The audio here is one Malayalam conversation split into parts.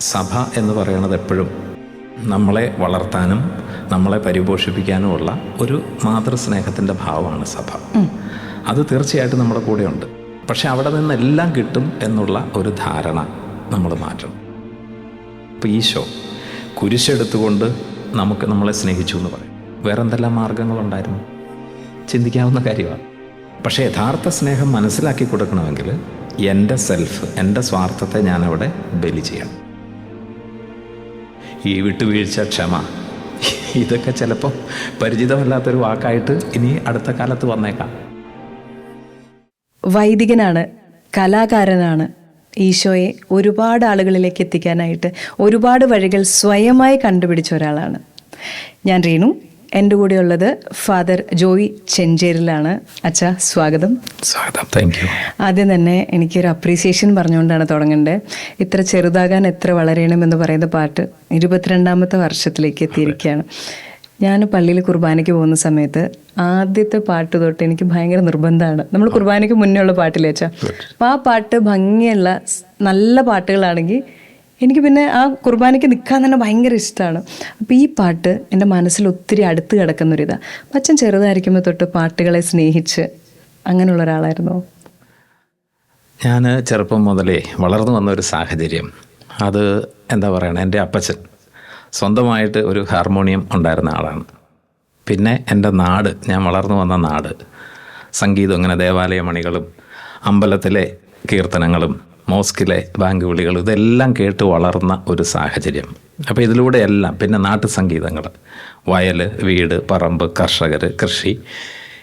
സഭ എന്ന് പറയുന്നത് എപ്പോഴും നമ്മളെ വളർത്താനും നമ്മളെ പരിപോഷിപ്പിക്കാനുമുള്ള ഒരു മാതൃസ്നേഹത്തിൻ്റെ ഭാവമാണ് സഭ. അത് തീർച്ചയായിട്ടും നമ്മുടെ കൂടെയുണ്ട്. പക്ഷെ അവിടെ നിന്നെല്ലാം കിട്ടും എന്നുള്ള ഒരു ധാരണ നമ്മൾ മാറ്റണം. ഇപ്പോൾ ഈശോ കുരിശെടുത്തുകൊണ്ട് നമ്മളെ സ്നേഹിച്ചു എന്ന് പറയും. വേറെ എന്തെല്ലാം മാർഗങ്ങളുണ്ടായിരുന്നു? ചിന്തിക്കാവുന്ന കാര്യമാണ്. പക്ഷേ യഥാർത്ഥ സ്നേഹം മനസ്സിലാക്കി കൊടുക്കണമെങ്കിൽ എൻ്റെ സെൽഫ്, എൻ്റെ സ്വാർത്ഥത്തെ ഞാനവിടെ ബലി ചെയ്യണം. ഈ വിട്ടുവീഴ്ച, ക്ഷമ, ഇതൊക്കെ ചിലപ്പോൾ പരിചിതമല്ലാത്തൊരു വാക്കായിട്ട് ഇനി അടുത്ത കാലത്ത് വന്നേക്കാം. വൈദികനാണ്, കലാകാരനാണ്. ഈശോയെ ഒരുപാട് ആളുകളിലേക്ക് എത്തിക്കാനായിട്ട് ഒരുപാട് വഴികൾ സ്വയമായി കണ്ടുപിടിച്ച ഒരാളാണ്. ഞാൻ റീനു. എൻ്റെ കൂടെയുള്ളത് ഫാദർ ജോയി ചെഞ്ചേരിലാണ്. അച്ഛാ, സ്വാഗതം. സ്വാഗതം. Thank you. ആദ്യം തന്നെ എനിക്കൊരു അപ്രീസിയേഷൻ പറഞ്ഞുകൊണ്ടാണ് തുടങ്ങേണ്ടത്. ഇത്ര ചെറുതാകാൻ എത്ര വളരണമെന്ന് പറയുന്ന പാട്ട് 22ാമത്തെ വർഷത്തിലേക്ക് എത്തിയിരിക്കുകയാണ്. ഞാൻ പള്ളിയിൽ കുർബാനയ്ക്ക് പോകുന്ന സമയത്ത് ആദ്യത്തെ പാട്ട് തൊട്ട് എനിക്ക് ഭയങ്കര നിർബന്ധമാണ്. നമ്മൾ കുർബാനയ്ക്ക് മുന്നേ ഉള്ള പാട്ടില്ലേ അച്ഛാ, അപ്പം ആ പാട്ട് ഭംഗിയുള്ള നല്ല പാട്ടുകളാണെങ്കിൽ എനിക്ക് പിന്നെ ആ കുർബാനയ്ക്ക് നിൽക്കാൻ തന്നെ ഭയങ്കര ഇഷ്ടമാണ്. അപ്പോൾ ഈ പാട്ട് എൻ്റെ മനസ്സിൽ ഒത്തിരി അടുത്ത് കിടക്കുന്നൊരിതാണ്. അച്ഛൻ ചെറുതായിരിക്കുമ്പോൾ തൊട്ട് പാട്ടുകളെ സ്നേഹിച്ച് അങ്ങനെയുള്ള ഒരാളായിരുന്നോ? ഞാൻ ചെറുപ്പം മുതലേ വളർന്നു വന്ന ഒരു സാഹചര്യം, അത് എന്താ പറയണേ, എൻ്റെ അപ്പച്ചൻ സ്വന്തമായിട്ട് ഒരു ഹാർമോണിയം ഉണ്ടായിരുന്ന ആളാണ്. പിന്നെ എൻ്റെ നാട്, ഞാൻ വളർന്നു വന്ന നാട്, സംഗീതം, ഇങ്ങനെ ദേവാലയ മണികളും അമ്പലത്തിലെ കീർത്തനങ്ങളും മോസ്കിലെ ബാങ്ക് വിളികളും ഇതെല്ലാം കേട്ട് വളർന്ന ഒരു സാഹചര്യം. അപ്പോൾ ഇതിലൂടെയെല്ലാം പിന്നെ നാട്ടു സംഗീതങ്ങൾ, വയൽ, വീട്, പറമ്പ്, കർഷകർ, കൃഷി,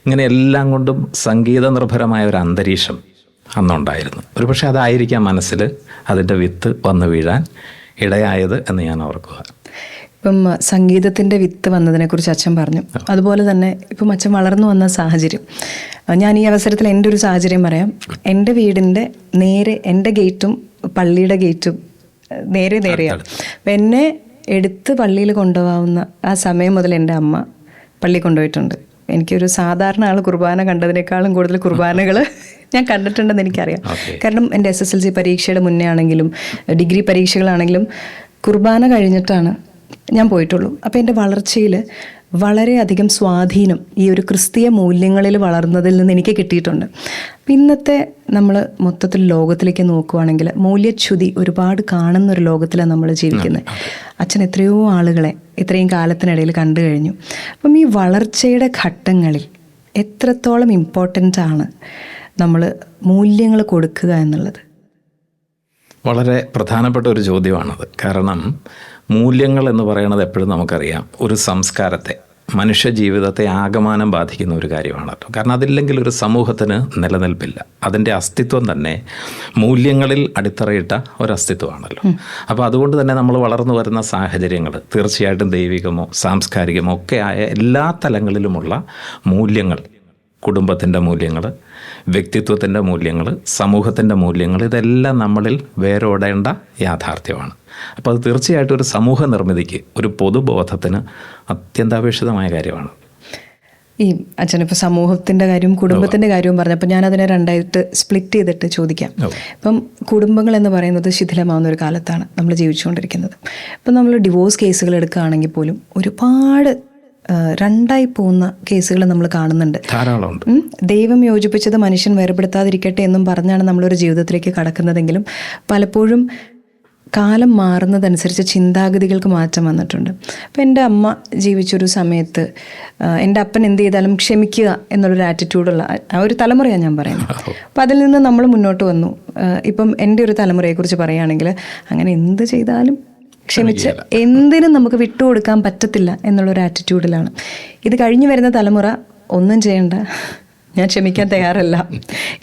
ഇങ്ങനെ എല്ലാം കൊണ്ടും സംഗീത നിർഭരമായ ഒരു അന്തരീക്ഷം അന്നുണ്ടായിരുന്നു. ഒരു പക്ഷേ അതായിരിക്കാം മനസ്സിൽ അതിൻ്റെ വിത്ത് വന്നു വീഴാൻ ഇടയായത് എന്ന് ഞാൻ ഓർക്കുക. ഇപ്പം സംഗീതത്തിൻ്റെ വിത്ത് വന്നതിനെക്കുറിച്ച് അച്ഛൻ പറഞ്ഞു. അതുപോലെ തന്നെ ഇപ്പം അച്ഛൻ വളർന്നു വന്ന സാഹചര്യം, ഞാൻ ഈ അവസരത്തിൽ എൻ്റെ ഒരു സാഹചര്യം പറയാം. എൻ്റെ വീടിൻ്റെ നേരെ എൻ്റെ ഗേറ്റും പള്ളിയുടെ ഗേറ്റും നേരെയാണ്. അപ്പം എന്നെ എടുത്ത് പള്ളിയിൽ കൊണ്ടുപോകാവുന്ന ആ സമയം മുതൽ എൻ്റെ അമ്മ പള്ളി കൊണ്ടുപോയിട്ടുണ്ട്. എനിക്കൊരു സാധാരണ ആൾ കുർബാന കണ്ടതിനേക്കാളും കൂടുതൽ കുർബാനകൾ ഞാൻ കണ്ടിട്ടുണ്ടെന്ന് എനിക്കറിയാം. കാരണം എൻ്റെ SSLC പരീക്ഷയുടെ മുന്നേ ആണെങ്കിലും ഡിഗ്രി പരീക്ഷകളാണെങ്കിലും കുർബാന കഴിഞ്ഞിട്ടാണ് ഞാൻ പോയിട്ടുള്ളൂ. അപ്പോൾ എൻ്റെ വളർച്ചയിൽ വളരെയധികം സ്വാധീനം ഈ ഒരു ക്രിസ്തീയ മൂല്യങ്ങളിൽ വളർന്നതിൽ നിന്ന് എനിക്ക് കിട്ടിയിട്ടുണ്ട്. ഇന്നത്തെ നമ്മൾ മൊത്തത്തിൽ ലോകത്തിലേക്ക് നോക്കുവാണെങ്കിൽ മൂല്യച്യുതി ഒരുപാട് കാണുന്ന ഒരു ലോകത്തിലാണ് നമ്മൾ ജീവിക്കുന്നത്. അച്ഛൻ എത്രയോ ആളുകളെ ഇത്രയും കാലത്തിനിടയിൽ കണ്ടു കഴിഞ്ഞു. അപ്പം ഈ വളർച്ചയുടെ ഘട്ടങ്ങളിൽ എത്രത്തോളം ഇമ്പോർട്ടൻ്റ് ആണ് നമ്മൾ മൂല്യങ്ങൾ കൊടുക്കുക എന്നുള്ളത്? വളരെ പ്രധാനപ്പെട്ട ഒരു ചോദ്യമാണത്. കാരണം മൂല്യങ്ങൾ എന്ന് പറയുന്നത് എപ്പോഴും നമുക്കറിയാം ഒരു സംസ്കാരത്തെ, മനുഷ്യ ജീവിതത്തെ ആകമാനം ബാധിക്കുന്ന ഒരു കാര്യമാണല്ലോ. കാരണം അതില്ലെങ്കിൽ ഒരു സമൂഹത്തിന് നിലനിൽപ്പില്ല. അതിൻ്റെ അസ്തിത്വം തന്നെ മൂല്യങ്ങളിൽ അടിത്തറയിട്ട ഒരസ്തിത്വമാണല്ലോ. അപ്പോൾ അതുകൊണ്ട് തന്നെ നമ്മൾ വളർന്നു വരുന്ന സാഹചര്യങ്ങൾ തീർച്ചയായിട്ടും ദൈവികമോ സാംസ്കാരികമോ ഒക്കെ ആയ എല്ലാ തലങ്ങളിലുമുള്ള മൂല്യങ്ങൾ, കുടുംബത്തിൻ്റെ മൂല്യങ്ങൾ, വ്യക്തിത്വത്തിൻ്റെ മൂല്യങ്ങൾ, സമൂഹത്തിൻ്റെ മൂല്യങ്ങൾ, ഇതെല്ലാം നമ്മളിൽ വേരോടേണ്ട യാഥാർത്ഥ്യമാണ്. അപ്പോൾ അത് തീർച്ചയായിട്ടും ഒരു സമൂഹ നിർമ്മിതിക്ക്, ഒരു പൊതുബോധത്തിന് അത്യന്താപേക്ഷിതമായ കാര്യമാണ്. ഈ അച്ഛനിപ്പോൾ സമൂഹത്തിൻ്റെ കാര്യവും കുടുംബത്തിൻ്റെ കാര്യവും പറഞ്ഞപ്പോൾ ഞാനതിനെ രണ്ടായിട്ട് സ്പ്ലിറ്റ് ചെയ്തിട്ട് ചോദിക്കാം. ഇപ്പം കുടുംബങ്ങൾ എന്ന് പറയുന്നത് ശിഥിലമാവുന്ന ഒരു കാലത്താണ് നമ്മൾ ജീവിച്ചുകൊണ്ടിരിക്കുന്നത്. ഇപ്പം നമ്മൾ ഡിവോഴ്സ് കേസുകൾ എടുക്കുകയാണെങ്കിൽ പോലും ഒരുപാട് രണ്ടായി പോകുന്ന കേസുകൾ നമ്മൾ കാണുന്നുണ്ട്. ധാരാളമുണ്ട്. ദൈവം യോജിപ്പിച്ചത് മനുഷ്യൻ വേർപെടുത്താതിരിക്കട്ടെ എന്നും പറഞ്ഞാണ് നമ്മളൊരു ജീവിതത്തിലേക്ക് കടക്കുന്നതെങ്കിലും പലപ്പോഴും കാലം മാറുന്നതനുസരിച്ച് ചിന്താഗതികൾക്ക് മാറ്റം വന്നിട്ടുണ്ട്. അപ്പോൾ എൻ്റെ അമ്മ ജീവിച്ചൊരു സമയത്ത് എൻ്റെ അപ്പൻ എന്ത് ചെയ്താലും ക്ഷമിക്കുക എന്നുള്ളൊരു ആറ്റിറ്റ്യൂഡുള്ള ആ ഒരു തലമുറയാണ് ഞാൻ പറയുന്നത്. അപ്പോൾ അതിൽ നിന്ന് നമ്മൾ മുന്നോട്ട് വന്നു. ഇപ്പം എൻ്റെ ഒരു തലമുറയെക്കുറിച്ച് പറയുകയാണെങ്കിൽ അങ്ങനെ എന്ത് ചെയ്താലും ക്ഷമിച്ച് എന്തിനും നമുക്ക് വിട്ടുകൊടുക്കാൻ പറ്റത്തില്ല എന്നുള്ളൊരു ആറ്റിറ്റ്യൂഡിലാണ്. ഇത് കഴിഞ്ഞു വരുന്ന തലമുറ ഒന്നും ചെയ്യണ്ട, ഞാൻ ക്ഷമിക്കാൻ തയ്യാറല്ല,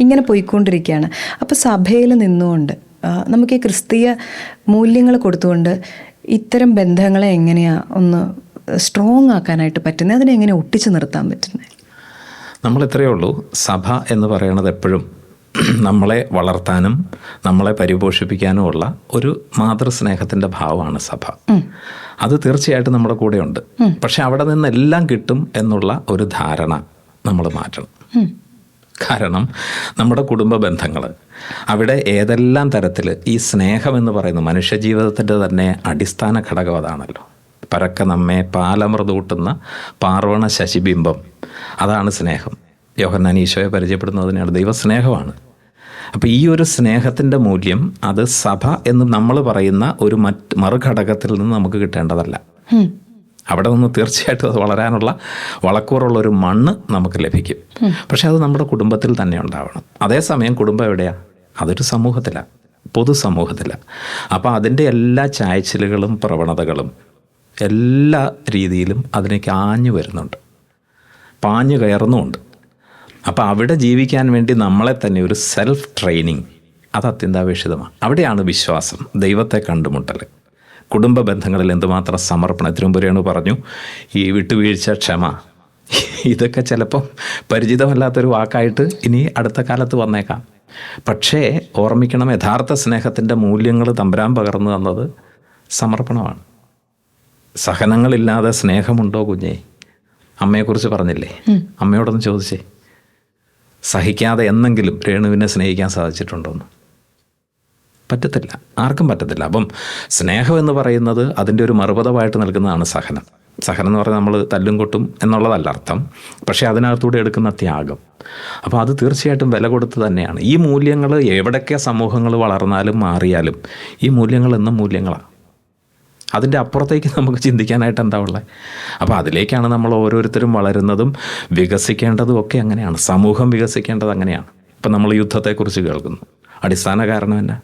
ഇങ്ങനെ പോയിക്കൊണ്ടിരിക്കുകയാണ്. അപ്പോൾ സഭയിൽ നിന്നുകൊണ്ട് നമുക്ക് ഈ ക്രിസ്തീയ മൂല്യങ്ങൾ കൊടുത്തുകൊണ്ട് ഇത്തരം ബന്ധങ്ങളെ എങ്ങനെയാണ് ഒന്ന് സ്ട്രോങ് ആക്കാനായിട്ട് പറ്റുന്നത്? അതിനെ എങ്ങനെ ഒട്ടിച്ചു നിർത്താൻ പറ്റുന്നത്? നമ്മൾ ഇത്രയേ ഉള്ളൂ. സഭ എന്ന് പറയുന്നത് എപ്പോഴും നമ്മളെ വളർത്താനും നമ്മളെ പരിപോഷിപ്പിക്കാനുമുള്ള ഒരു മാതൃസ്നേഹത്തിൻ്റെ ഭാവമാണ് സഭ. അത് തീർച്ചയായിട്ടും നമ്മുടെ കൂടെയുണ്ട്. പക്ഷെ അവിടെ നിന്നെല്ലാം കിട്ടും എന്നുള്ള ഒരു ധാരണ നമ്മൾ മാറ്റണം. കാരണം നമ്മുടെ കുടുംബ ബന്ധങ്ങൾ അവിടെ ഏതെല്ലാം തരത്തിൽ ഈ സ്നേഹമെന്ന് പറയുന്നത് മനുഷ്യജീവിതത്തിൻ്റെ തന്നെ അടിസ്ഥാന ഘടകം അതാണല്ലോ. പരക്കെ നമ്മെ പാലമൃതൂട്ടുന്ന പാർവണ ശശിബിംബം, അതാണ് സ്നേഹം. യോഹന്നാൻ ഈശോയെ പരിചയപ്പെടുന്നതിനാണ് ദൈവസ്നേഹമാണ്. അപ്പോൾ ഈ ഒരു സ്നേഹത്തിൻ്റെ മൂല്യം അത് സഭ എന്ന് നമ്മൾ പറയുന്ന ഒരു മറുഘടകത്തിൽ നിന്ന് നമുക്ക് കിട്ടേണ്ടതല്ല. അവിടെ നിന്ന് തീർച്ചയായിട്ടും അത് വളരാനുള്ള വളക്കൂറുള്ള ഒരു മണ്ണ് നമുക്ക് ലഭിക്കും. പക്ഷെ അത് നമ്മുടെ കുടുംബത്തിൽ തന്നെ ഉണ്ടാവണം. അതേസമയം കുടുംബം എവിടെയാണ്? അതൊരു സമൂഹത്തിലാണ്, പൊതുസമൂഹത്തിലാണ്. അപ്പോൾ അതിൻ്റെ എല്ലാ ചായ്ച്ചിലുകളും പ്രവണതകളും എല്ലാ രീതിയിലും അതിലേക്ക് ആഞ്ഞു വരുന്നുണ്ട്, പാഞ്ഞു കയറുന്നുമുണ്ട്. അപ്പോൾ അവിടെ ജീവിക്കാൻ വേണ്ടി നമ്മളെ തന്നെ ഒരു സെൽഫ് ട്രെയിനിങ് അത് അത്യന്താപേക്ഷിതമാണ്. അവിടെയാണ് വിശ്വാസം, ദൈവത്തെ കണ്ടുമുട്ടൽ, കുടുംബ ബന്ധങ്ങളിൽ എന്തുമാത്രം സമർപ്പണം. തിരുമ്പുരേണു പറഞ്ഞു ഈ വിട്ടുവീഴ്ച, ക്ഷമ, ഇതൊക്കെ ചിലപ്പം പരിചിതമല്ലാത്തൊരു വാക്കായിട്ട് ഇനി അടുത്ത കാലത്ത് വന്നേക്കാം. പക്ഷേ ഓർമ്മിക്കണം, യഥാർത്ഥ സ്നേഹത്തിൻ്റെ മൂല്യങ്ങൾ തമ്പുരാൻ പകർന്നു തന്നത് സമർപ്പണമാണ്. സഹനങ്ങളില്ലാതെ സ്നേഹമുണ്ടോ കുഞ്ഞേ? അമ്മയെക്കുറിച്ച് പറഞ്ഞില്ലേ? അമ്മയോടൊന്ന് ചോദിച്ചേ, സഹിക്കാതെ എന്നെങ്കിലും രേണുവിനെ സ്നേഹിക്കാൻ സാധിച്ചിട്ടുണ്ടോയെന്ന്? പറ്റത്തില്ല, ആർക്കും പറ്റത്തില്ല. അപ്പം സ്നേഹം എന്ന് പറയുന്നത് അതിൻ്റെ ഒരു മറുപദമായിട്ട് നൽകുന്നതാണ് സഹനം. സഹനം എന്ന് പറഞ്ഞാൽ നമ്മൾ തല്ലും കൊട്ടും എന്നുള്ളതല്ല അർത്ഥം, പക്ഷേ അതിനകത്തൂടെ എടുക്കുന്ന ത്യാഗം. അപ്പോൾ അത് തീർച്ചയായിട്ടും വില കൊടുത്ത് തന്നെയാണ്. ഈ മൂല്യങ്ങൾ എവിടൊക്കെ സമൂഹങ്ങൾ വളർന്നാലും മാറിയാലും ഈ മൂല്യങ്ങൾ എന്നും മൂല്യങ്ങളാണ്. അതിൻ്റെ അപ്പുറത്തേക്ക് നമുക്ക് ചിന്തിക്കാനായിട്ട് എന്താ ഉള്ളത്? അപ്പോൾ അതിലേക്കാണ് നമ്മൾ ഓരോരുത്തരും വളരുന്നതും വികസിക്കേണ്ടതും ഒക്കെ അങ്ങനെയാണ്. സമൂഹം വികസിക്കേണ്ടത് അങ്ങനെയാണ്. ഇപ്പം നമ്മൾ യുദ്ധത്തെക്കുറിച്ച് കേൾക്കുന്നു. അടിസ്ഥാന കാരണം എന്നാ?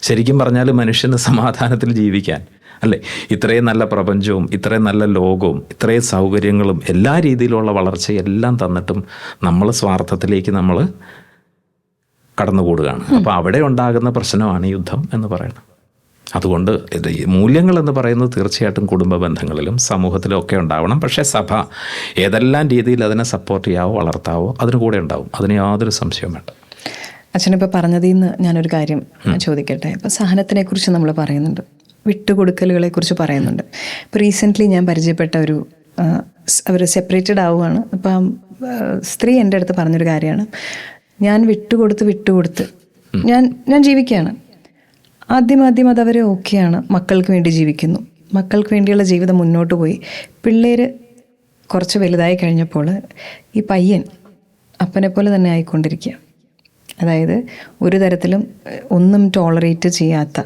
ശരിക്കും പറഞ്ഞാൽ മനുഷ്യന് സമാധാനത്തിൽ ജീവിക്കാൻ, അല്ലേ? ഇത്രയും നല്ല പ്രപഞ്ചവും ഇത്രയും നല്ല ലോകവും ഇത്രയും സൗകര്യങ്ങളും എല്ലാ രീതിയിലുള്ള വളർച്ചയെല്ലാം തന്നിട്ടും നമ്മൾ സ്വാർത്ഥത്തിലേക്ക് നമ്മൾ കടന്നുകൂടുകയാണ്. അപ്പോൾ അവിടെ ഉണ്ടാകുന്ന പ്രശ്നമാണ് യുദ്ധം എന്ന് പറയുന്നത്. അതുകൊണ്ട് മൂല്യങ്ങൾ എന്ന് പറയുന്നത് തീർച്ചയായിട്ടും കുടുംബ ബന്ധങ്ങളിലും സമൂഹത്തിലും ഒക്കെ ഉണ്ടാവണം. പക്ഷേ സഭ ഏതെല്ലാം രീതിയിൽ അതിനെ സപ്പോർട്ട് ചെയ്യാവോ വളർത്താവോ അതിന് കൂടെ ഉണ്ടാവും, അതിന് യാതൊരു സംശയവും വേണ്ട. അച്ഛനിപ്പോൾ പറഞ്ഞതിൽ നിന്ന് ഞാനൊരു കാര്യം ചോദിക്കട്ടെ. ഇപ്പോൾ സഹനത്തിനെക്കുറിച്ച് നമ്മൾ പറയുന്നുണ്ട്, വിട്ടുകൊടുക്കലുകളെക്കുറിച്ച് പറയുന്നുണ്ട്. ഇപ്പോൾ റീസെൻ്റ്ലി ഞാൻ പരിചയപ്പെട്ട അവർ സെപ്പറേറ്റഡ് ആവുകയാണ്. അപ്പം സ്ത്രീ എൻ്റെ അടുത്ത് പറഞ്ഞൊരു കാര്യമാണ്, ഞാൻ വിട്ടുകൊടുത്ത് ഞാൻ ജീവിക്കുകയാണ്. ആദ്യം അതവർ ഓക്കെയാണ്, മക്കൾക്ക് വേണ്ടി ജീവിക്കുന്നു, മക്കൾക്ക് വേണ്ടിയുള്ള ജീവിതം മുന്നോട്ട് പോയി. പിള്ളേർ കുറച്ച് വലുതായി കഴിഞ്ഞപ്പോൾ ഈ പയ്യൻ അപ്പനെ പോലെ തന്നെ ആയിക്കൊണ്ടിരിക്കുക. അതായത് ഒരു തരത്തിലും ഒന്നും ടോളറേറ്റ് ചെയ്യാത്ത,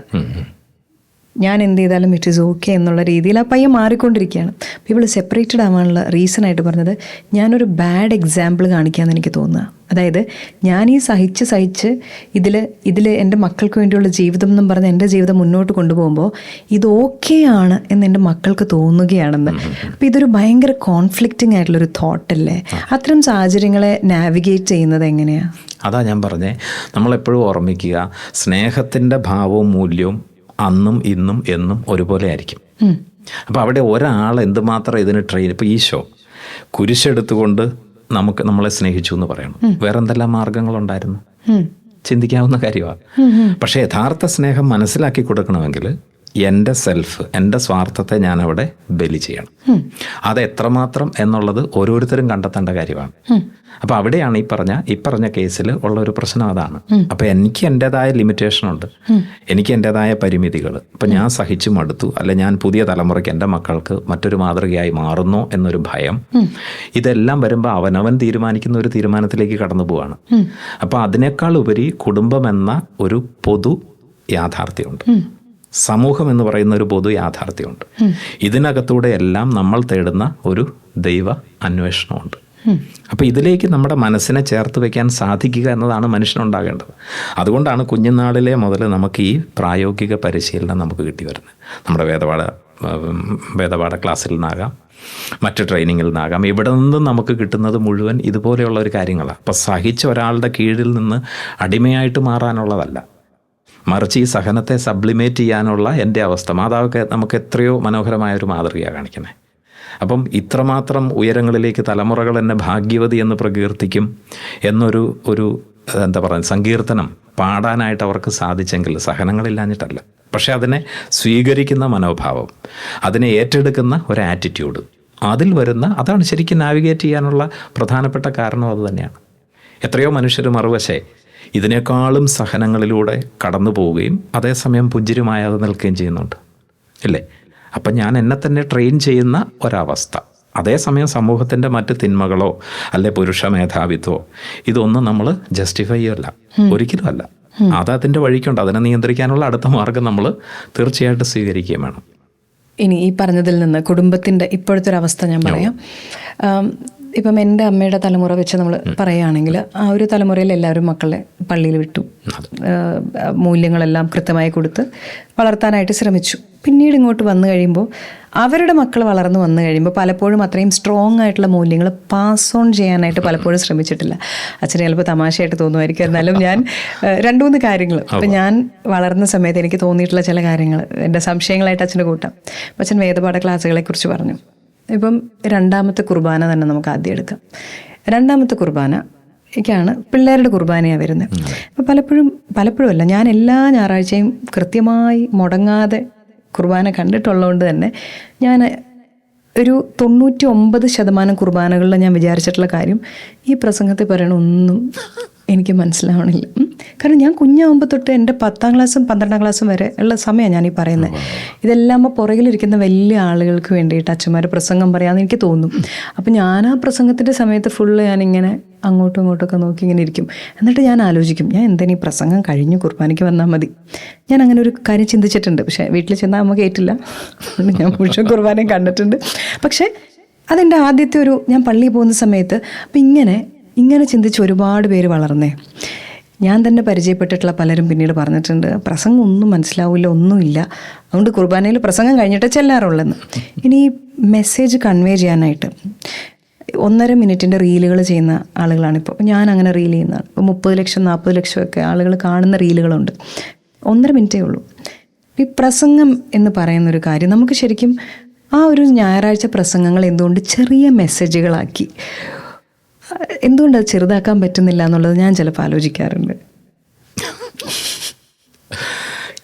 ഞാൻ എന്ത് ചെയ്താലും ഇറ്റ് ഈസ് ഓക്കെ എന്നുള്ള രീതിയിൽ ആ പയ്യൻ മാറിക്കൊണ്ടിരിക്കുകയാണ്. അപ്പോൾ ഇവൾ സെപ്പറേറ്റഡ് ആവാനുള്ള റീസൺ ആയിട്ട് പറഞ്ഞത്, ഞാനൊരു ബാഡ് എക്സാമ്പിൾ കാണിക്കാമെന്ന് എനിക്ക് തോന്നുക. അതായത് ഞാൻ ഈ സഹിച്ച് ഇതിൽ എൻ്റെ മക്കൾക്ക് വേണ്ടിയുള്ള ജീവിതം എന്നും പറഞ്ഞ് എൻ്റെ ജീവിതം മുന്നോട്ട് കൊണ്ടുപോകുമ്പോൾ ഇത് ഓക്കെയാണ് എന്ന് എൻ്റെ മക്കൾക്ക് തോന്നുകയാണെന്ന്. അപ്പോൾ ഇതൊരു ഭയങ്കര കോൺഫ്ലിക്റ്റിംഗ് ആയിട്ടുള്ളൊരു തോട്ടല്ലേ? അത്തരം സാഹചര്യങ്ങളെ നാവിഗേറ്റ് ചെയ്യുന്നത് എങ്ങനെയാണ്? അതാ ഞാൻ പറഞ്ഞേ, നമ്മളെപ്പോഴും ഓർമ്മിക്കുക, സ്നേഹത്തിൻ്റെ ഭാവവും മൂല്യവും അന്നും ഇന്നും എന്നും ഒരുപോലെ ആയിരിക്കും. അപ്പോൾ അവിടെ ഒരാൾ എന്തുമാത്രം ഇതിന് ട്രെയിൻ, ഇപ്പോൾ ഈശോ കുരിശെടുത്തുകൊണ്ട് നമ്മളെ സ്നേഹിച്ചു എന്ന് പറയണം. വേറെ എന്തെല്ലാം മാർഗങ്ങളുണ്ടായിരുന്നു? ചിന്തിക്കാവുന്ന കാര്യമാണ്. പക്ഷേ യഥാർത്ഥ സ്നേഹം മനസ്സിലാക്കി കൊടുക്കണമെങ്കിൽ എൻ്റെ സെൽഫ്, എൻ്റെ സ്വാർത്ഥത്തെ ഞാനവിടെ ബലി ചെയ്യണം. അത് എത്രമാത്രം എന്നുള്ളത് ഓരോരുത്തരും കണ്ടെത്തേണ്ട കാര്യമാണ്. അപ്പോൾ അവിടെയാണ് ഈ പറഞ്ഞ കേസിൽ ഉള്ള ഒരു പ്രശ്നം അതാണ്. അപ്പോൾ എനിക്ക് എൻ്റെതായ ലിമിറ്റേഷനുണ്ട്, എനിക്ക് എൻ്റെതായ പരിമിതികൾ. ഇപ്പം ഞാൻ സഹിച്ചു മടുത്തു, അല്ലെ ഞാൻ പുതിയ തലമുറയ്ക്ക് എൻ്റെ മക്കൾക്ക് മറ്റൊരു മാതൃകയായി മാറുന്നോ എന്നൊരു ഭയം, ഇതെല്ലാം വരുമ്പോൾ അവനവൻ തീരുമാനിക്കുന്ന ഒരു തീരുമാനത്തിലേക്ക് കടന്നു പോവാണ്. അപ്പോൾ അതിനേക്കാൾ ഉപരി കുടുംബം എന്ന ഒരു പൊതു യാഥാർത്ഥ്യമുണ്ട്, സമൂഹം എന്ന് പറയുന്ന ഒരു പൊതു യാഥാർത്ഥ്യമുണ്ട്. ഇതിനകത്തൂടെ എല്ലാം നമ്മൾ തേടുന്ന ഒരു ദൈവ അന്വേഷണമുണ്ട്. അപ്പോൾ ഇതിലേക്ക് നമ്മുടെ മനസ്സിനെ ചേർത്ത് വയ്ക്കാൻ സാധിക്കുക എന്നതാണ് മനുഷ്യനുണ്ടാകേണ്ടത്. അതുകൊണ്ടാണ് കുഞ്ഞുനാളിലെ മുതൽ നമുക്ക് ഈ പ്രായോഗിക പരിശീലനം നമുക്ക് കിട്ടി വരുന്നത്. നമ്മുടെ വേദപാഠ ക്ലാസ്സിൽ നിന്നാകാം, മറ്റ് ട്രെയിനിങ്ങിൽ നിന്നാകാം, ഇവിടെ നിന്നും നമുക്ക് കിട്ടുന്നത് മുഴുവൻ ഇതുപോലെയുള്ള ഒരു കാര്യങ്ങളാണ്. അപ്പോൾ സഹിച്ച ഒരാളുടെ കീഴിൽ നിന്ന് അടിമയായിട്ട് മാറാനുള്ളതല്ല, മറിച്ച് ഈ സഹനത്തെ സബ്ലിമേറ്റ് ചെയ്യാനുള്ള എൻ്റെ അവസ്ഥ. മാതാവൊക്കെ നമുക്ക് എത്രയോ മനോഹരമായൊരു മാതൃകയാണ് കാണിക്കുന്നത്. അപ്പം ഇത്രമാത്രം ഉയരങ്ങളിലേക്ക് തലമുറകൾ എന്നെ ഭാഗ്യവതി എന്ന് പ്രകീർത്തിക്കും എന്നൊരു എന്താ പറയുക സങ്കീർത്തനം പാടാനായിട്ട് അവർക്ക് സാധിച്ചെങ്കിൽ സഹനങ്ങളില്ലാഞ്ഞിട്ടല്ല, പക്ഷെ അതിനെ സ്വീകരിക്കുന്ന മനോഭാവം, അതിനെ ഏറ്റെടുക്കുന്ന ഒരു ആറ്റിറ്റ്യൂഡ്, അതിൽ വരുന്ന അതാണ് ശരിക്കും നാവിഗേറ്റ് ചെയ്യാനുള്ള പ്രധാനപ്പെട്ട കാരണം. അത് തന്നെയാണ് എത്രയോ മനുഷ്യർ മറുവശേ ഇതിനേക്കാളും സഹനങ്ങളിലൂടെ കടന്നു പോവുകയും അതേസമയം പുഞ്ചിരുമായാതെ നിൽക്കുകയും ചെയ്യുന്നുണ്ട്, ഇല്ലേ? അപ്പം ഞാൻ എന്നെ തന്നെ ട്രെയിൻ ചെയ്യുന്ന ഒരവസ്ഥ. അതേസമയം സമൂഹത്തിൻ്റെ മറ്റ് തിന്മകളോ അല്ലെ പുരുഷ മേധാവിത്വമോ ഇതൊന്നും നമ്മൾ ജസ്റ്റിഫൈ ചെയ്യല്ല, ഒരിക്കലും അല്ല. അത് അതിൻ്റെ വഴിക്കുണ്ട്. അതിനെ നിയന്ത്രിക്കാനുള്ള അടുത്ത മാർഗം നമ്മൾ തീർച്ചയായിട്ടും സ്വീകരിക്കുകയും വേണം. ഇനി ഈ പറഞ്ഞതിൽ നിന്ന് കുടുംബത്തിൻ്റെ ഇപ്പോഴത്തെ ഒരു അവസ്ഥ ഞാൻ പറയാം. ഇപ്പം എൻ്റെ അമ്മയുടെ തലമുറ വെച്ച് നമ്മൾ പറയുകയാണെങ്കിൽ ആ ഒരു തലമുറയിൽ എല്ലാവരും മക്കളെ പള്ളിയിൽ വിട്ടു, മൂല്യങ്ങളെല്ലാം കൃത്യമായി കൊടുത്ത് വളർത്താനായിട്ട് ശ്രമിച്ചു. പിന്നീട് ഇങ്ങോട്ട് വന്നു കഴിയുമ്പോൾ അവരുടെ മക്കൾ വളർന്നു വന്നു കഴിയുമ്പോൾ പലപ്പോഴും അത്രയും സ്ട്രോങ് ആയിട്ടുള്ള മൂല്യങ്ങൾ പാസ് ഓൺ ചെയ്യാനായിട്ട് പലപ്പോഴും ശ്രമിച്ചിട്ടില്ല. അച്ഛന് ചിലപ്പോൾ തമാശയായിട്ട് തോന്നുമായിരിക്കും, എന്നാലും ഞാൻ 2-3 കാര്യങ്ങൾ ഇപ്പം ഞാൻ വളർന്ന സമയത്ത് എനിക്ക് തോന്നിയിട്ടുള്ള ചില കാര്യങ്ങൾ എൻ്റെ സംശയങ്ങളായിട്ട് അച്ഛന് കൂട്ടാം. അപ്പം അച്ഛൻ വേദപാഠ ക്ലാസ്സുകളെക്കുറിച്ച് പറഞ്ഞു. ഇപ്പം 2ാമത്തെ കുർബാന തന്നെ നമുക്ക് ആദ്യം എടുക്കാം. 2ാമത്തെ കുർബാനയ്ക്കാണ് പിള്ളേരുടെ കുർബാനയാണ് വരുന്നത്. അപ്പം പലപ്പോഴും അല്ല, ഞാൻ എല്ലാ ഞായറാഴ്ചയും കൃത്യമായി മുടങ്ങാതെ കുർബാന കണ്ടിട്ടുള്ളതുകൊണ്ട് തന്നെ ഞാൻ ഒരു 99% കുർബാനകളിൽ ഞാൻ വിചാരിച്ചിട്ടുള്ള കാര്യം ഈ പ്രസംഗത്തിൽ പറയണ ഒന്നും എനിക്ക് മനസ്സിലാവണില്ല. കാരണം ഞാൻ കുഞ്ഞാവുമ്പോൾ തൊട്ട് എൻ്റെ 10ാം ക്ലാസ്സും 12ാം ക്ലാസ്സും വരെ ഉള്ള സമയമാണ് ഞാനീ പറയുന്നത്. ഇതെല്ലാം പുറകിലിരിക്കുന്ന വലിയ ആളുകൾക്ക് വേണ്ടിയിട്ട് അച്ഛന്മാർ പ്രസംഗം പറയാമെന്ന് എനിക്ക് തോന്നും. അപ്പം ഞാൻ ആ പ്രസംഗത്തിൻ്റെ സമയത്ത് ഫുള്ള് ഞാനിങ്ങനെ അങ്ങോട്ടും ഇങ്ങോട്ടൊക്കെ നോക്കി ഇങ്ങനെ ഇരിക്കും. എന്നിട്ട് ഞാൻ ആലോചിക്കും, ഞാൻ എന്തിനീ പ്രസംഗം കഴിഞ്ഞു കുർബാനയ്ക്ക് വന്നാൽ മതി. ഞാൻ അങ്ങനെ ഒരു കാര്യം ചിന്തിച്ചിട്ടുണ്ട്. പക്ഷേ വീട്ടിൽ ചെന്നാൽ അമ്മ കേട്ടില്ല, ഞാൻ മുഴുവൻ കുർബാനയും കണ്ടിട്ടുണ്ട്. പക്ഷേ അതെൻ്റെ ആദ്യത്തെ ഞാൻ പള്ളിയിൽ പോകുന്ന സമയത്ത് അപ്പം ഇങ്ങനെ ചിന്തിച്ച് ഒരുപാട് പേര് വളർന്നേ. ഞാൻ തന്നെ പരിചയപ്പെട്ടിട്ടുള്ള പലരും പിന്നീട് പറഞ്ഞിട്ടുണ്ട്, പ്രസംഗം ഒന്നും മനസ്സിലാവില്ല, ഒന്നുമില്ല, അതുകൊണ്ട് കുർബാനയിൽ പ്രസംഗം കഴിഞ്ഞിട്ട് ചെല്ലാറുള്ളെന്ന്. ഇനി ഈ മെസ്സേജ് കൺവേ ചെയ്യാനായിട്ട് 1.5 മിനിറ്റിൻ്റെ റീലുകൾ ചെയ്യുന്ന ആളുകളാണിപ്പോൾ. ഞാൻ അങ്ങനെ റീൽ ചെയ്യുന്നതാണ്. ഇപ്പോൾ 30 ലക്ഷം 40 ലക്ഷമൊക്കെ ആളുകൾ കാണുന്ന റീലുകളുണ്ട്. 1.5 മിനിറ്റേ ഉള്ളൂ. ഈ പ്രസംഗം എന്ന് പറയുന്നൊരു കാര്യം നമുക്ക് ശരിക്കും ആ ഒരു ഞായറാഴ്ച പ്രസംഗങ്ങൾ എന്തുകൊണ്ട് ചെറിയ മെസ്സേജുകളാക്കി, എന്തുകൊണ്ട് അത് ചെറുതാക്കാൻ പറ്റുന്നില്ല എന്നുള്ളത് ഞാൻ ചിലപ്പോൾ ആലോചിക്കാറുണ്ട്.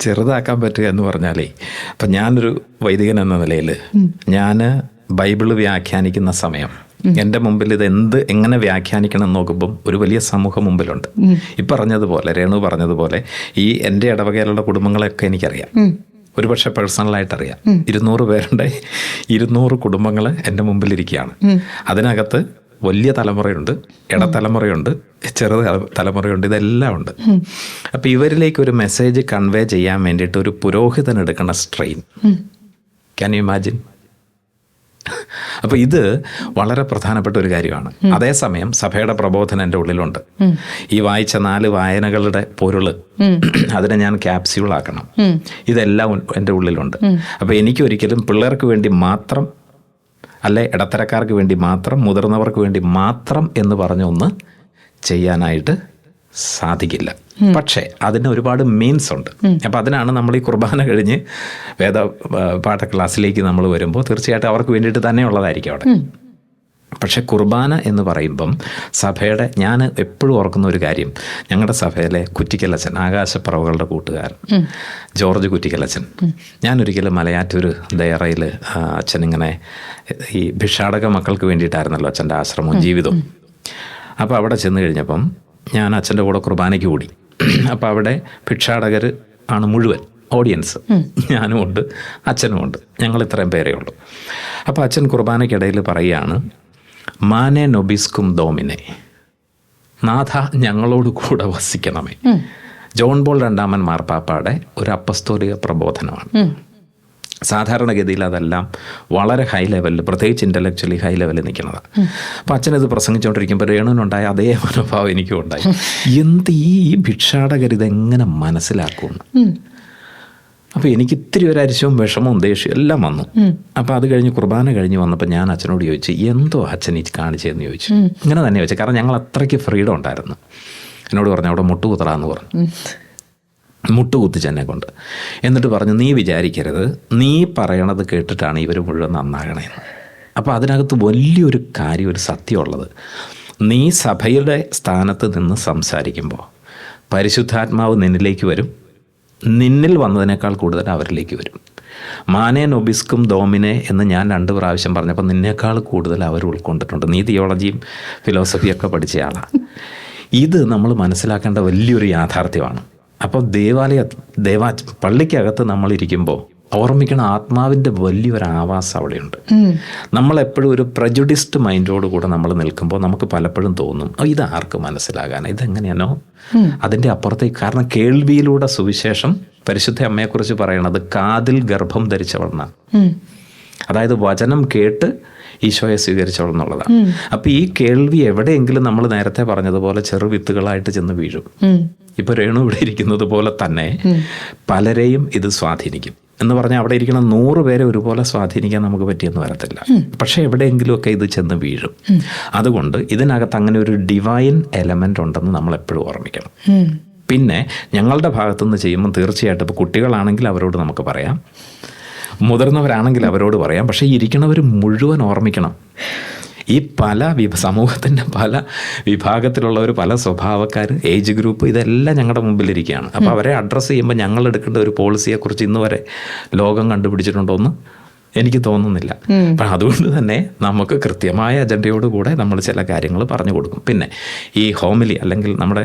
ചെറുതാക്കാൻ പറ്റുക എന്ന് പറഞ്ഞാലേ, അപ്പം ഞാനൊരു വൈദികൻ എന്ന നിലയിൽ ഞാൻ ബൈബിള് വ്യാഖ്യാനിക്കുന്ന സമയം എൻ്റെ മുമ്പിൽ എങ്ങനെ വ്യാഖ്യാനിക്കണം എന്ന് നോക്കുമ്പം ഒരു വലിയ സമൂഹം മുമ്പിലുണ്ട്. ഈ പറഞ്ഞതുപോലെ രേണു പറഞ്ഞതുപോലെ ഈ എൻ്റെ ഇടവകയിലുള്ള കുടുംബങ്ങളെയൊക്കെ എനിക്കറിയാം, ഒരുപക്ഷെ പേഴ്സണലായിട്ടറിയാം. 200 പേരുടെ 200 കുടുംബങ്ങൾ എൻ്റെ മുമ്പിലിരിക്കുകയാണ്. അതിനകത്ത് വലിയ തലമുറയുണ്ട്, ഇടത്തലമുറയുണ്ട്, ചെറു തലമുറയുണ്ട്, ഇതെല്ലാം ഉണ്ട്. അപ്പോൾ ഇവരിലേക്ക് ഒരു മെസ്സേജ് കൺവേ ചെയ്യാൻ വേണ്ടിയിട്ട് ഒരു പുരോഹിതൻ എടുക്കുന്ന സ്ട്രെയിൻ, ക്യാൻ യു ഇമാജിൻ? അപ്പോൾ ഇത് വളരെ പ്രധാനപ്പെട്ട ഒരു കാര്യമാണ്. അതേസമയം സഭയുടെ പ്രബോധനം എൻ്റെ ഉള്ളിലുണ്ട്. ഈ വായിച്ച 4 വായനകളുടെ പൊരുള് അതിനെ ഞാൻ ക്യാപ്സ്യൂളാക്കണം, ഇതെല്ലാം എൻ്റെ ഉള്ളിലുണ്ട്. അപ്പോൾ എനിക്കൊരിക്കലും പിള്ളേർക്ക് വേണ്ടി മാത്രം, അല്ലെ ഇടത്തരക്കാർക്ക് വേണ്ടി മാത്രം, മുതിർന്നവർക്ക് വേണ്ടി മാത്രം എന്ന് പറഞ്ഞൊന്ന് ചെയ്യാനായിട്ട് സാധിക്കില്ല. പക്ഷേ അതിന് ഒരുപാട് മീൻസ് ഉണ്ട്. അപ്പം അതിനാണ് നമ്മൾ ഈ കുർബാന കഴിഞ്ഞ് പാഠ ക്ലാസ്സിലേക്ക് നമ്മൾ വരുമ്പോൾ തീർച്ചയായിട്ടും അവർക്ക് വേണ്ടിയിട്ട് തന്നെയുള്ളതായിരിക്കും അവിടെ. പക്ഷെ കുർബാന എന്ന് പറയുമ്പം സഭയുടെ, ഞാൻ എപ്പോഴും ഓർക്കുന്ന ഒരു കാര്യം, ഞങ്ങളുടെ സഭയിലെ കുറ്റിക്കലച്ചൻ, ആകാശപ്പറവുകളുടെ കൂട്ടുകാരൻ ജോർജ് കുറ്റിക്കലച്ചൻ, ഞാനൊരിക്കലും മലയാറ്റൂർ ദയറയിൽ അച്ഛനിങ്ങനെ ഈ ഭിക്ഷാടക മക്കൾക്ക് വേണ്ടിയിട്ടായിരുന്നല്ലോ അച്ഛൻ്റെ ആശ്രമവും ജീവിതവും. അപ്പോൾ അവിടെ ചെന്ന് കഴിഞ്ഞപ്പം ഞാൻ അച്ഛൻ്റെ കൂടെ കുർബാനയ്ക്ക് കൂടി. അപ്പോൾ അവിടെ ഭിക്ഷാടകർ ആണ് മുഴുവൻ ഓഡിയൻസ്, ഞാനും ഉണ്ട്, അച്ഛനും ഉണ്ട്, ഞങ്ങൾ ഇത്രയും പേരേ ഉള്ളൂ. അപ്പോൾ അച്ഛൻ കുർബാനയ്ക്കിടയിൽ പറയുകയാണ്, മാനെ നൊബിസ്കും ഡോമിനെ, നാഥ ഞങ്ങളോട് കൂടെ വസിക്കണമേ. ജോൺ പോൾ 2 മാർപ്പാപ്പയുടെ ഒരു അപ്പസ്തോലിക പ്രബോധനമാണ്. സാധാരണഗതിയിൽ അതെല്ലാം വളരെ ഹൈ ലെവലിൽ, പ്രത്യേകിച്ച് ഇൻ്റലക്ച്വലി ഹൈ ലെവലിൽ നിൽക്കുന്നതാണ്. അപ്പോൾ അച്ഛനത് പ്രസംഗിച്ചുകൊണ്ടിരിക്കുമ്പോൾ രേണുവിനുണ്ടായ അതേ മനോഭാവം എനിക്കും ഉണ്ടായി. ഈ ഭിക്ഷാടകരിതെങ്ങനെ മനസ്സിലാക്കുമെന്ന്. അപ്പോൾ എനിക്ക് ഇത്തിരി ഒരു അരിശവും വിഷമവും ദേഷ്യവും എല്ലാം വന്നു. അപ്പോൾ അത് കഴിഞ്ഞ് കുർബാന കഴിഞ്ഞ് വന്നപ്പോൾ ഞാൻ അച്ഛനോട് ചോദിച്ചു, എന്തോ അച്ഛൻ ഈ കാണിച്ചതെന്ന് ചോദിച്ചു. ഇങ്ങനെ തന്നെ ചോദിച്ചു, കാരണം ഞങ്ങൾ അത്രയ്ക്ക് ഫ്രീഡം ഉണ്ടായിരുന്നു. എന്നോട് പറഞ്ഞു, അവിടെ മുട്ടുകുത്തറാന്ന് പറഞ്ഞു. മുട്ടുകുത്തിച്ച് എന്നെ കൊണ്ട്. എന്നിട്ട് പറഞ്ഞു, നീ വിചാരിക്കരുത് നീ പറയണത് കേട്ടിട്ടാണ് ഇവർ മുഴുവൻ നന്നാകണേന്ന്. അപ്പോൾ അതിനകത്ത് വലിയൊരു കാര്യം, ഒരു സത്യമുള്ളത്, നീ സഭയുടെ സ്ഥാനത്ത് നിന്ന് സംസാരിക്കുമ്പോൾ പരിശുദ്ധാത്മാവ് നിന്നിലേക്ക് വരും, നിന്നിൽ വന്നതിനേക്കാൾ കൂടുതൽ അവരിലേക്ക് വരും. മാനെ നൊബിസ്കും ഡോമിനെ എന്ന് ഞാൻ 2 പ്രാവശ്യം പറഞ്ഞപ്പോൾ നിന്നേക്കാൾ കൂടുതൽ അവർ ഉൾക്കൊണ്ടിട്ടുണ്ട്. നീ തിയോളജിയും ഫിലോസഫിയൊക്കെ പഠിച്ചയാളാണ്. ഇത് നമ്മൾ മനസ്സിലാക്കേണ്ട വലിയൊരു യാഥാർത്ഥ്യമാണ്. അപ്പോൾ പള്ളിക്കകത്ത് നമ്മളിരിക്കുമ്പോൾ ഓർമ്മിക്കണം, ആത്മാവിൻ്റെ വലിയൊരു ആവാസം അവിടെയുണ്ട്. നമ്മളെപ്പോഴും ഒരു പ്രജുഡിസ്ഡ് മൈൻഡോട് കൂടെ നമ്മൾ നിൽക്കുമ്പോൾ നമുക്ക് പലപ്പോഴും തോന്നും, ഇത് ആർക്ക് മനസ്സിലാകാൻ, ഇതെങ്ങനെയാണോ അതിൻ്റെ അപ്പുറത്തേക്ക്. കാരണം കേൾവിയിലൂടെ സുവിശേഷം പരിശുദ്ധ അമ്മയെക്കുറിച്ച് പറയണത് കാതിൽ ഗർഭം ധരിച്ചവളെന്നാണ്. അതായത് വചനം കേട്ട് ഈശോയെ സ്വീകരിച്ചോളെന്നുള്ളതാണ്. അപ്പോൾ ഈ കേൾവി എവിടെയെങ്കിലും നമ്മൾ നേരത്തെ പറഞ്ഞതുപോലെ ചെറുവിത്തുകളായിട്ട് ചെന്ന് വീഴും. ഇപ്പോൾ രേണു ഇവിടെ ഇരിക്കുന്നത് പോലെ തന്നെ പലരെയും ഇത് സ്വാധീനിക്കും. എന്ന് പറഞ്ഞാൽ അവിടെ ഇരിക്കുന്ന 100 പേരെ ഒരുപോലെ സ്വാധീനിക്കാൻ നമുക്ക് പറ്റിയെന്ന് വരത്തില്ല. പക്ഷേ എവിടെയെങ്കിലുമൊക്കെ ഇത് ചെന്ന് വീഴും. അതുകൊണ്ട് ഇതിനകത്ത് അങ്ങനെ ഒരു ഡിവൈൻ എലമെൻ്റ് ഉണ്ടെന്ന് നമ്മൾ എപ്പോഴും ഓർമ്മിക്കണം. പിന്നെ ഞങ്ങളുടെ ഭാഗത്തുനിന്ന് ചെയ്യുമ്പോൾ തീർച്ചയായിട്ടും ഇപ്പോൾ കുട്ടികളാണെങ്കിൽ അവരോട് നമുക്ക് പറയാം, മുതിർന്നവരാണെങ്കിൽ അവരോട് പറയാം. പക്ഷേ ഇരിക്കുന്നവർ മുഴുവൻ ഓർമ്മിക്കണം, ഈ സമൂഹത്തിൻ്റെ പല വിഭാഗത്തിലുള്ളവർ, പല സ്വഭാവക്കാർ, ഏജ് ഗ്രൂപ്പ്, ഇതെല്ലാം ഞങ്ങളുടെ മുമ്പിലിരിക്കുകയാണ്. അപ്പോൾ അവരെ അഡ്രസ്സ് ചെയ്യുമ്പോൾ ഞങ്ങൾ എടുക്കേണ്ട ഒരു പോളിസിയെക്കുറിച്ച് ഇന്ന് വരെ ലോകം കണ്ടുപിടിച്ചിട്ടുണ്ടോ എന്ന് എനിക്ക് തോന്നുന്നില്ല. അപ്പം അതുകൊണ്ട് തന്നെ നമുക്ക് കൃത്യമായ അജണ്ടയോടുകൂടെ നമ്മൾ ചില കാര്യങ്ങൾ പറഞ്ഞു കൊടുക്കും. പിന്നെ ഈ ഹോമിലി അല്ലെങ്കിൽ നമ്മുടെ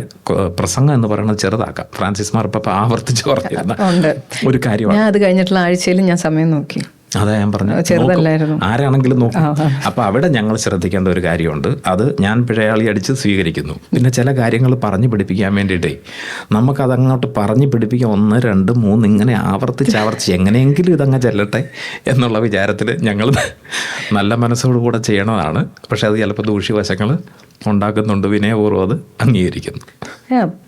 പ്രസംഗം എന്ന് പറയുന്നത് ചെറുതാക്കാം. ഫ്രാൻസിസ് മാർപ്പാപ്പ ആവർത്തിച്ച് പറഞ്ഞിരുന്ന ഒരു കാര്യമാണ്. അത് കഴിഞ്ഞിട്ടുള്ള ആഴ്ചയിൽ ഞാൻ സമയം നോക്കി, അതാ ഞാൻ പറഞ്ഞു, ചെറുതല്ലായിരുന്നു, ആരാണെങ്കിലും നോക്കും. അപ്പോൾ അവിടെ ഞങ്ങൾ ശ്രദ്ധിക്കേണ്ട ഒരു കാര്യമുണ്ട്. അത് ഞാൻ പിഴയാളി അടിച്ച് സ്വീകരിക്കുന്നു. പിന്നെ ചില കാര്യങ്ങൾ പറഞ്ഞു പിടിപ്പിക്കാൻ വേണ്ടിയിട്ടേ നമുക്കതങ്ങോട്ട് പറഞ്ഞു പിടിപ്പിക്കാൻ 1, 2, 3 ഇങ്ങനെ ആവർത്തിച്ച് എങ്ങനെയെങ്കിലും ഇതങ്ങ് ചെല്ലട്ടെ എന്നുള്ള വിചാരത്തിൽ ഞങ്ങൾ നല്ല മനസ്സോടുകൂടെ ചെയ്യണതാണ്. പക്ഷെ അത് ചിലപ്പോൾ ദൂഷ്യവശങ്ങൾ ഉണ്ടാക്കുന്നുണ്ട്. വിനയപൂർവ്വം അത് അംഗീകരിക്കുന്നു.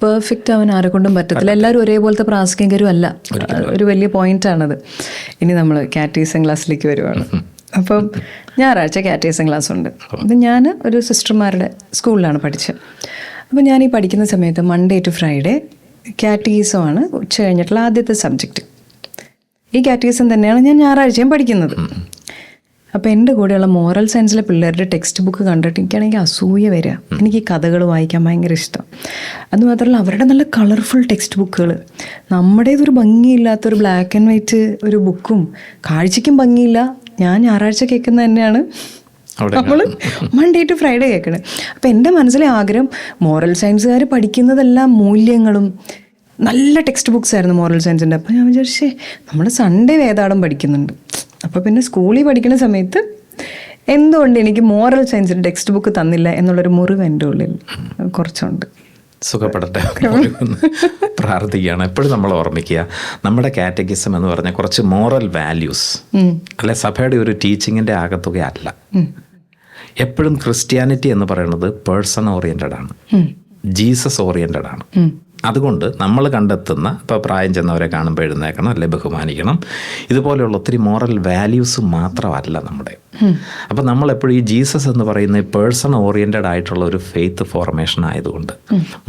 പെർഫെക്റ്റ് അവൻ ആരെ കൊണ്ടും പറ്റത്തില്ല. എല്ലാവരും ഒരേപോലത്തെ പ്രാസംഗികരും അല്ല. ഒരു വലിയ പോയിന്റാണത്. ഇനി നമ്മൾ കാറ്റീസം ക്ലാസ്സിലേക്ക് വരുവാണ്. അപ്പം ഞായറാഴ്ച കാറ്റീസം ക്ലാസ് ഉണ്ട്. അപ്പം ഞാൻ ഒരു സിസ്റ്റർമാരുടെ സ്കൂളിലാണ് പഠിച്ചത്. അപ്പം ഞാൻ ഈ പഠിക്കുന്ന സമയത്ത് മൺഡേ ടു ഫ്രൈഡേ കാറ്റീസമാണ് ഉച്ച കഴിഞ്ഞിട്ടുള്ള ആദ്യത്തെ സബ്ജക്റ്റ്. ഈ കാറ്റീസം തന്നെയാണ് ഞാൻ ഞായറാഴ്ചയും പഠിക്കുന്നത്. അപ്പോൾ എൻ്റെ കൂടെയുള്ള മോറൽ സയൻസിലെ പിള്ളേരുടെ ടെക്സ്റ്റ് ബുക്ക് കണ്ടിട്ട് എനിക്കാണെങ്കിൽ അസൂയ വരിക. എനിക്ക് ഈ കഥകൾ വായിക്കാൻ ഭയങ്കര ഇഷ്ടം. അതുമാത്രമല്ല അവരുടെ നല്ല കളർഫുൾ ടെക്സ്റ്റ് ബുക്കുകൾ, നമ്മുടേതൊരു ഭംഗിയില്ലാത്തൊരു ബ്ലാക്ക് ആൻഡ് വൈറ്റ് ഒരു ബുക്കും, കാഴ്ചയ്ക്കും ഭംഗിയില്ല. ഞാൻ ഞായറാഴ്ച കേൾക്കുന്നത് തന്നെയാണ് നമ്മൾ മൺഡേ ടു ഫ്രൈഡേ കേൾക്കണേ. അപ്പോൾ എൻ്റെ മനസ്സിലെ ആഗ്രഹം, മോറൽ സയൻസുകാർ പഠിക്കുന്നതെല്ലാം മൂല്യങ്ങളും നല്ല ടെക്സ്റ്റ് ബുക്സ് ആയിരുന്നു മോറൽ സയൻസിൻ്റെ. അപ്പോൾ ഞാൻ വിചാരിച്ചേ നമ്മുടെ സൺഡേ വേദാടം പഠിക്കുന്നുണ്ട്. അപ്പോൾ പിന്നെ സ്കൂളിൽ പഠിക്കുന്ന സമയത്ത് എന്തുകൊണ്ട് എനിക്ക് മോറൽ സയൻസിൻ്റെ ടെക്സ്റ്റ് ബുക്ക് തന്നില്ല എന്നുള്ളൊരു മുറിവ് എൻ്റെ ഉള്ളിൽ കുറച്ചുണ്ട്. സുഖപ്പെടട്ടെ, പ്രാർത്ഥിക്കുകയാണ്. എപ്പോഴും നമ്മൾ ഓർമ്മിക്കുക, നമ്മുടെ കാറ്റഗിസം എന്ന് പറഞ്ഞാൽ കുറച്ച് മോറൽ വാല്യൂസ് അല്ലെ സഭയുടെ ഒരു ടീച്ചിങ്ങിൻ്റെ ആകത്തുകയല്ല. എപ്പോഴും ക്രിസ്ത്യാനിറ്റി എന്ന് പറയുന്നത് പേഴ്സൺ ഓറിയൻറ്റഡ് ആണ്, ജീസസ് ഓറിയൻറ്റഡ് ആണ്. അതുകൊണ്ട് നമ്മൾ കണ്ടെത്തുന്ന, ഇപ്പോൾ പ്രായം ചെന്നവരെ കാണുമ്പോൾ എഴുന്നേക്കണം, അല്ലെ ബഹുമാനിക്കണം, ഇതുപോലെയുള്ള ഒത്തിരി മോറൽ വാല്യൂസ് മാത്രമല്ല നമ്മുടെ. അപ്പം നമ്മളെപ്പോഴും ഈ ജീസസ് എന്ന് പറയുന്ന പേഴ്സൺ ഓറിയൻറ്റഡ് ആയിട്ടുള്ള ഒരു ഫെയ്ത്ത് ഫോർമേഷൻ ആയതുകൊണ്ട്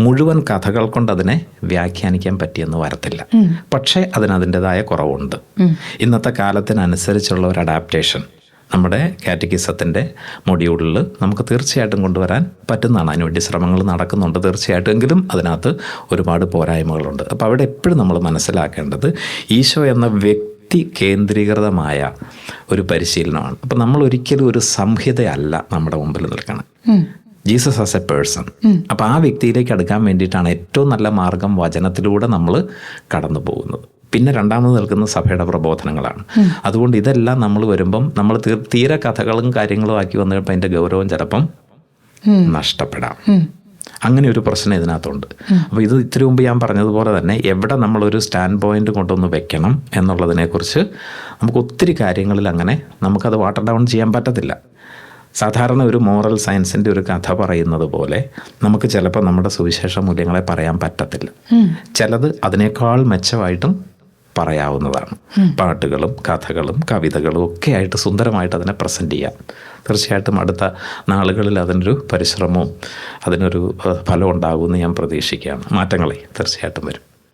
മുഴുവൻ കഥകൾ കൊണ്ട് അതിനെ വ്യാഖ്യാനിക്കാൻ പറ്റിയെന്ന് വരത്തില്ല. പക്ഷേ അതിനതിൻ്റെതായ കുറവുണ്ട്. ഇന്നത്തെ കാലത്തിനനുസരിച്ചുള്ള ഒരു അഡാപ്റ്റേഷൻ നമ്മുടെ കാറ്റഗിസത്തിൻ്റെ മൊഡ്യൂളിൽ നമുക്ക് തീർച്ചയായിട്ടും കൊണ്ടുവരാൻ പറ്റുന്നതാണ്. അതിനുവേണ്ടി ശ്രമങ്ങൾ നടക്കുന്നുണ്ട് തീർച്ചയായിട്ടും. എങ്കിലും അതിനകത്ത് ഒരുപാട് പോരായ്മകളുണ്ട്. അപ്പോൾ അവിടെ എപ്പോഴും നമ്മൾ മനസ്സിലാക്കേണ്ടത് ഈശോ എന്ന വ്യക്തി കേന്ദ്രീകൃതമായ ഒരു പരിശീലനമാണ്. അപ്പം നമ്മൾ ഒരിക്കലും ഒരു സംഹിതയല്ല നമ്മുടെ മുമ്പിൽ നിൽക്കണം. Jesus as A person. അപ്പോൾ ആ വ്യക്തിയിലേക്ക് അടുക്കാൻ വേണ്ടിയിട്ടാണ് ഏറ്റവും നല്ല മാർഗം വചനത്തിലൂടെ നമ്മൾ കടന്നു പോകുന്നത്. പിന്നെ രണ്ടാമത് നിൽക്കുന്ന സഭയുടെ പ്രബോധനങ്ങളാണ്. അതുകൊണ്ട് ഇതെല്ലാം നമ്മൾ വരുമ്പം നമ്മൾ തീരെ കഥകളും കാര്യങ്ങളും ആക്കി വന്നു കഴിയുമ്പോൾ അതിൻ്റെ ഗൗരവം ചിലപ്പം നഷ്ടപ്പെടാം. അങ്ങനെ ഒരു പ്രശ്നം ഇതിനകത്തുണ്ട്. അപ്പോൾ ഇത് ഇത്തിരി മുമ്പ് ഞാൻ പറഞ്ഞതുപോലെ തന്നെ എവിടെ നമ്മളൊരു സ്റ്റാൻഡ് പോയിന്റ് കൊണ്ടൊന്ന് വെക്കണം എന്നുള്ളതിനെക്കുറിച്ച് നമുക്ക് ഒത്തിരി കാര്യങ്ങളിൽ അങ്ങനെ നമുക്കത് വാട്ടർ ഡൗൺ ചെയ്യാൻ പറ്റത്തില്ല. സാധാരണ ഒരു മോറൽ സയൻസിൻ്റെ ഒരു കഥ പറയുന്നത് പോലെ നമുക്ക് ചിലപ്പോൾ നമ്മുടെ സുവിശേഷ മൂല്യങ്ങളെ പറയാൻ പറ്റത്തില്ല. ചിലത് അതിനേക്കാൾ മെച്ചമായിട്ടും പറയാവുന്നതാണ്. പാട്ടുകളും കഥകളും കവിതകളും ഒക്കെ ആയിട്ട് സുന്ദരമായിട്ട് അതിനെ പ്രസൻറ്റ് ചെയ്യാം. തീർച്ചയായിട്ടും അടുത്ത നാളുകളിൽ അതിനൊരു പരിശ്രമവും അതിനൊരു ഫലം ഉണ്ടാകുമെന്ന് ഞാൻ പ്രതീക്ഷിക്കുകയാണ്. മാറ്റങ്ങളെ തീർച്ചയായിട്ടും വരും.